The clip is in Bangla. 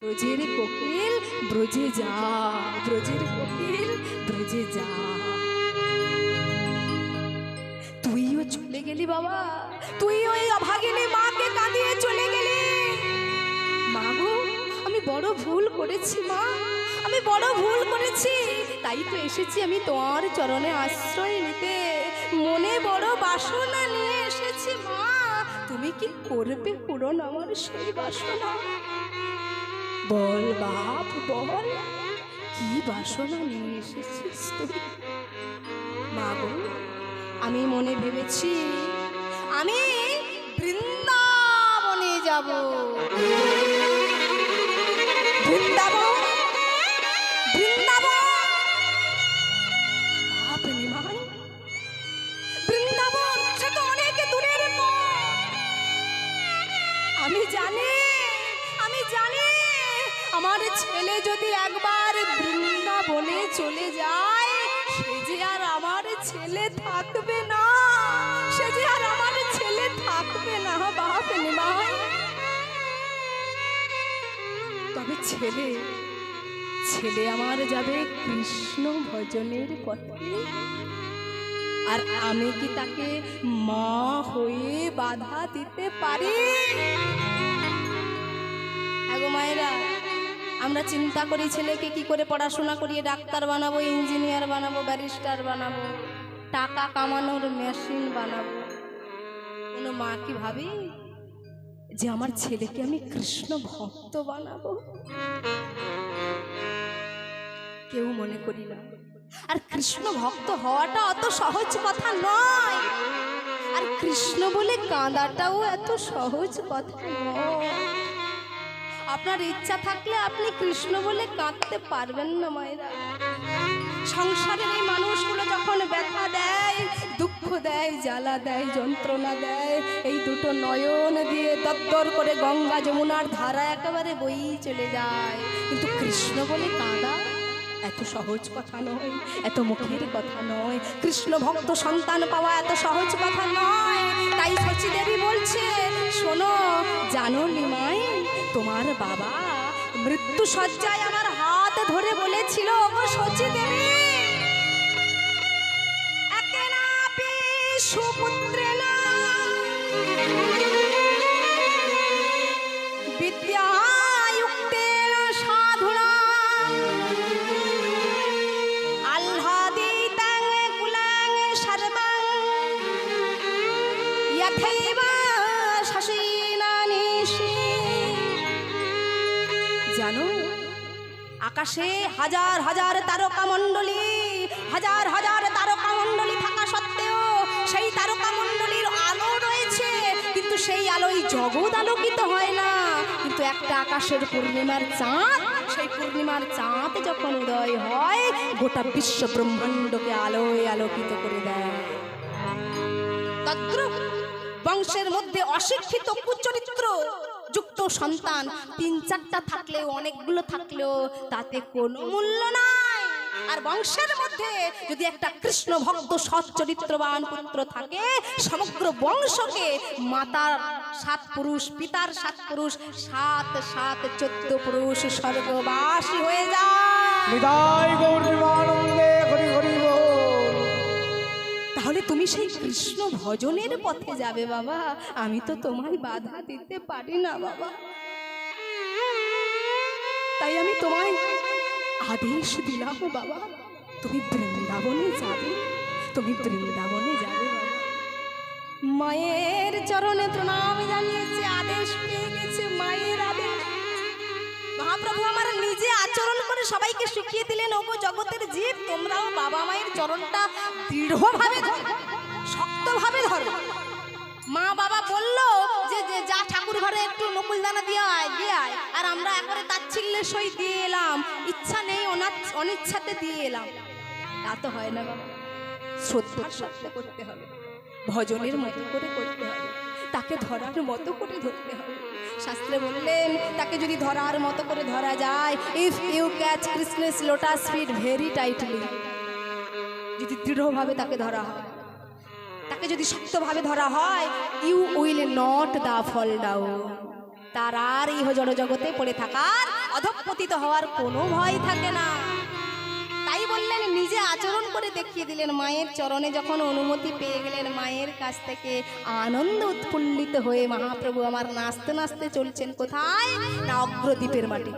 ব্রজের কোকিল ব্রজে যা, ব্রজের কোকিল ব্রজে যা। তুইও চলে গেলি বাবা, তুই ওই অভাগিনী মাকে কাঁদিয়ে চলে গেলি। মা গো, আমি বড় ভুল করেছি মা, আমি বড় ভুল করেছি। তাই তো এসেছি আমি তোমার চরণে আশ্রয় নিতে, মনে বড় বাসনা নিয়ে এসেছি মা। তুমি কি করবে পূরণ আমার সেই বাসনা? বল বাপ বল, কি বাসনা নিয়ে এসেছিস তুই? মা গো, আমি মনে ভেবেছি আমি বৃন্দাবনে যাব। বৃন্দাবন, বৃন্দাবন বাপ নিমাই, বৃন্দাবন সে তো অনেক দূরের পথ। আমি জানি, আমি জানি আমার ছেলে যদি একবার বৃন্দাবনে চলে যায়, সে যে আর আমার ছেলে থাকবে না, সে যে আর আমার ছেলে থাকবে না বাপ নিমাই। তবে ছেলে, ছেলে আমার যাবে কৃষ্ণ ভজনের পথে। আর আমি কি তাকে মা হয়ে বাধা দিতে পারি? আগো মায়েরা, আমরা চিন্তা করি ছেলেকে কি করে পড়াশোনা করিয়ে ডাক্তার বানাবো, ইঞ্জিনিয়ার বানাবো, ব্যারিস্টার বানাবো, টাকা কামানোর মেশিন বানাবো। কোনো মা কি ভাবি যে আমার ছেলেকে আমি কৃষ্ণ ভক্ত বানাবো? কেউ মনে করি না। আর কৃষ্ণ ভক্ত হওয়াটা অত সহজ কথা নয়, আর কৃষ্ণ বলে কাঁদাটাও এত সহজ কথা নয়। আপনার ইচ্ছা থাকলে আপনি কৃষ্ণ বলে কাঁদতে পারবেন না মায়েরা। সংসারের এই মানুষগুলো যখন ব্যথা দেয়, দুঃখ দেয়, জ্বালা দেয়, যন্ত্রণা দেয়, এই দুটো নয়ন দিয়ে দরদর করে গঙ্গা যমুনার ধারা একেবারে বই চলে যায়। কিন্তু কৃষ্ণ বলে কাঁদা এত সহজ কথা নয়, এত মুখের কথা নয়। কৃষ্ণ ভক্ত সন্তান পাওয়া এত সহজ কথা নয়। তাই শচী দেবী বলছে, শোনো জানো নিমাই, তোমার বাবা মৃত্যু শয্যায় আমার হাত ধরে বলেছিল, ও শচী দেবী, একেনাপি সুপুত্রেণা বিদ্যায়ুক্তেন সাধুনা আহ্লাদিতাং কুলাং সর্বং যথৈব শশীনানিশি। জানো, আকাশে হাজার হাজার তারকা মণ্ডলী, হাজার হাজার তারকা মণ্ডলী থাকা সত্ত্বেও সেই তারকা মণ্ডলীর আলো রয়েছে, কিন্তু সেই আলোয় জগৎ আলোকিত হয় না। কিন্তু একটা আকাশের পূর্ণিমার চাঁদ, সেই পূর্ণিমার চাঁদ যখন উদয় হয়, গোটা বিশ্ব ব্রহ্মাণ্ডকে আলোয় আলোকিত করে দেয়। তদ্রূপ বংশের মধ্যে অশিক্ষিত কুচরিত্র যুক্ত সন্তান ৩-৪টা থাকলেও, অনেকগুলো থাকলেও তাতে কোনো মূল্য নাই। আর বংশের মধ্যে যদি একটা কৃষ্ণ ভক্ত সৎ চরিত্রবান পুত্র থাকে, সমগ্র বংশকে মাতার 7 পুরুষ, পিতার 7 পুরুষ, 7 7 14 পুরুষ স্বর্গবাসী হয়ে যায়। নিতাই গৌর প্রেমানন্দে হরি হরি বল। তাহলে তুমি সেই কৃষ্ণ ভজনের পথে যাবে বাবা, আমি তো তোমায় বাধা দিতে পারি না বাবা। তাই আমি তোমায় আদেশ দিলাম বাবা, তুমি বৃন্দাবনে যাবে, তুমি বৃন্দাবনে যাবে বাবা। মায়ের চরণে প্রণাম জানিয়েছে, আদেশ পেয়ে গেছে, মায়ের আদেশ। মহাপ্রভু আমার নিজে আচরণ করে সবাইকে শিখিয়ে দিলেন, ওগো জগতের জীব, তোমরাও বাবা মায়ের চরণটা দৃঢ়ভাবে ধরো, শক্তভাবে ধরো। মা বাবা বললো যে যা ঠাকুর ঘরে একটু নকুল দানা দিয়ে আয়, দিয়ে আয়, আর আমরা একবারে তাচ্ছিল্যের সই দিয়ে এলাম, ইচ্ছা নেই অনিচ্ছাতে দিয়ে এলাম। তা তো হয় না বাবা, শ্রদ্ধার সাথে করতে হবে, ভজনের মতো করে করতে হবে, তাকে ধরার মতো করে ধরতে হবে। শাস্ত্রে বললেন, তাকে যদি ধরার মতো করে ধরা যায়, if you catch Krishna's lotus feet very tightly, যদি দৃঢ়ভাবে তাকে ধরা হয়, তাকে যদি শক্তভাবে ধরা হয়, you will not the fall down, তার আর এই জড় জগতে পড়ে থাকার অধঃপতিত হওয়ার কোনো ভয় থাকে না। তাই বললেন, নিজে আচরণ করে দেখিয়ে দিলেন। মায়ের চরণে যখন অনুমতি পেয়ে গেলেন, মায়ের কাছ থেকে আনন্দ উৎফুল্লিত হয়ে মহাপ্রভু আমার নাচতে নাচতে চলছেন কোথায় না অগ্রদ্বীপের মাটি।